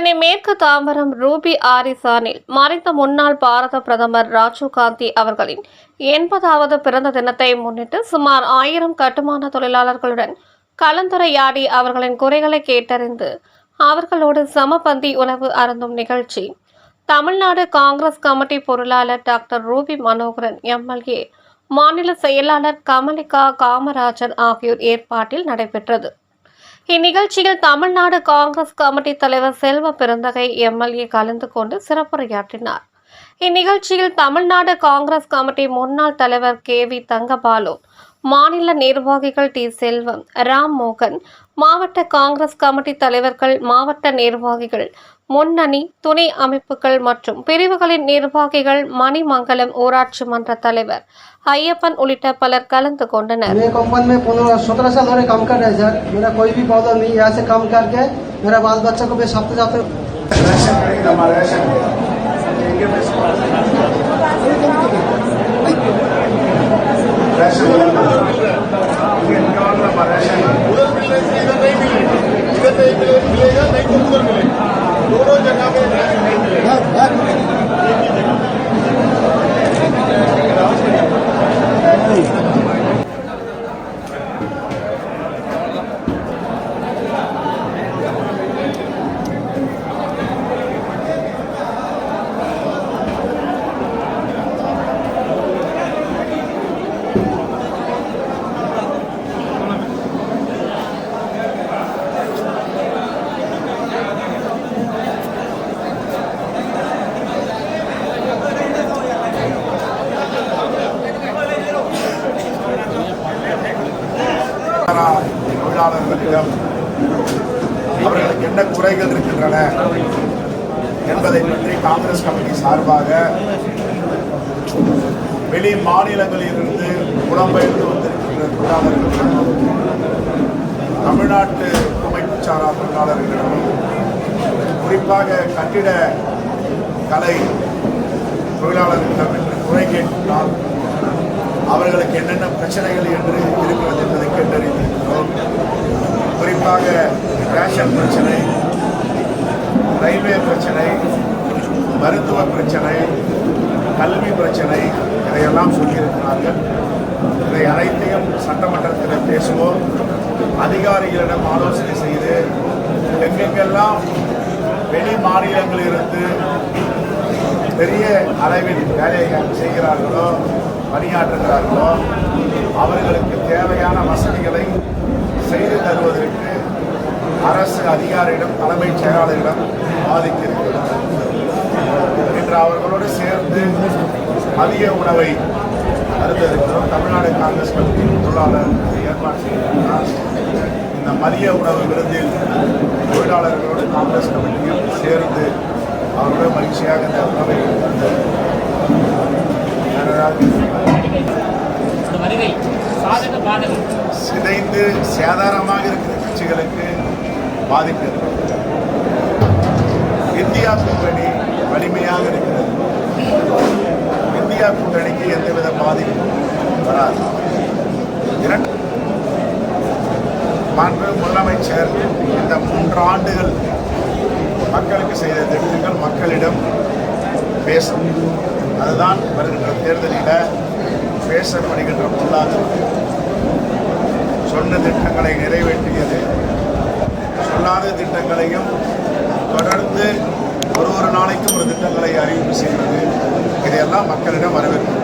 சென்னை மேற்கு தாம்பரம் ரூபி ஆரிசானில் மறைந்த முன்னாள் பாரத பிரதமர் ராஜீவ் காந்தி அவர்களின் 80வது பிறந்த தினத்தை முன்னிட்டு சுமார் 1000 கட்டுமான தொழிலாளர்களுடன் கலந்துரையாடி அவர்களின் குறைகளை கேட்டறிந்து அவர்களோடு சமபந்தி உணவு அருந்தும் நிகழ்ச்சி தமிழ்நாடு காங்கிரஸ் கமிட்டி பொருளாளர் டாக்டர் ரூபி மனோகரன் எம்எல்ஏ, மாநில செயலாளர் கமலிகா காமராஜன் ஆகியோர் ஏற்பாட்டில் நடைபெற்றது. இந்நிகழ்ச்சியில் தமிழ்நாடு காங்கிரஸ் கமிட்டி தலைவர் செல்வ பெருந்தகை எம்எல்ஏ கலந்து கொண்டு சிறப்புரையாற்றினார். இந்நிகழ்ச்சியில் தமிழ்நாடு காங்கிரஸ் கமிட்டி முன்னாள் தலைவர் KV தங்கபாலு, மாநில நிர்வாகிகள் டி செல்வம், ராம் மோகன், மாவட்ட காங்கிரஸ் கமிட்டி தலைவர்கள், மாவட்ட நிர்வாகிகள், முன்னணி துணை அமைப்புகள் மற்றும் பிரிவுகளின் நிர்வாகிகள், மணிமங்கலம் ஊராட்சி மன்ற தலைவர் ஐயப்பன் உள்ளிட்ட பலர் கலந்து கொண்டனர். दोनों जगह में தொழிலாளர்களிடம் அவர்களுக்கு என்ன குறைகள் இருக்கின்றன என்பதை பற்றி காங்கிரஸ் கமிட்டி சார்பாக வெளி மாநிலங்களிலிருந்து புலம்பெயர்ந்து வந்திருக்கின்ற தொழிலாளர்களிடம், தமிழ்நாட்டு அமைப்புச்சாரா தொழிலாளர்களிடம், குறிப்பாக கட்டிட கலை தொழிலாளர்களிடம் என்று குறை கேட்டால் அவர்களுக்கு என்னென்ன பிரச்சனைகள் என்று இருக்கிறது என்பதை கேட்டறிந்திருக்கிறோம். குறிப்பாக ரேஷன் பிரச்சனை, ரயில்வே பிரச்சனை, மருத்துவ பிரச்சனை, கல்வி பிரச்சனை, இதையெல்லாம் சொல்லியிருக்கிறார்கள். இதை அனைத்தையும் சட்டமன்றத்தில் பேசுவோம். அதிகாரிகளிடம் ஆலோசனை செய்து எங்கெங்கெல்லாம் வெளி மாநிலங்களிலிருந்து பெரிய அளவில் வேலையை செய்கிறார்களோ, பணியாற்றுகிறார்களோ, அவர்களுக்கு தேவையான வசதிகளை செய்து தருவதற்கு அரசு அதிகாரியிடம், தலைமைச் செயலாளரிடம் பாதிக்கிறது. இன்று அவர்களோடு சேர்ந்து மதிய உணவை அருந்திருக்கிறோம். தமிழ்நாடு காங்கிரஸ் கமிட்டி பொருளாளர் ஏற்பாடு செய்திருக்கிறார். இந்த மதிய உணவு விருந்தில் தொழிலாளர்களோடு காங்கிரஸ் கமிட்டியும் சேர்ந்து அவர்களோட மகிழ்ச்சியாக இந்த உணவை சிதைந்து சேதாரமாக இருக்கிற கட்சிகளுக்கு பாதிப்பு இருக்கிறது. இந்தியா கூட்டணி வலிமையாக இருக்கிறது. இந்தியா கூட்டணிக்கு எந்தவித பாதிப்பும் வராது. மாண்பு முதலமைச்சர் இந்த 3 ஆண்டுகள் மக்களுக்கு செய்த திட்டங்கள் மக்களிடம் பேசும். அதுதான் வருகின்ற தேர்தலில் பேசப்படுகின்ற பொருளாதார சொன்ன திட்டங்களை நிறைவேற்றியது. சொல்லாத திட்டங்களையும் தொடர்ந்து ஒரு நாளைக்கும் ஒரு திட்டங்களை அறிவிப்பு செய்வது, இதையெல்லாம் மக்களிடம் வரவேற்கிறது.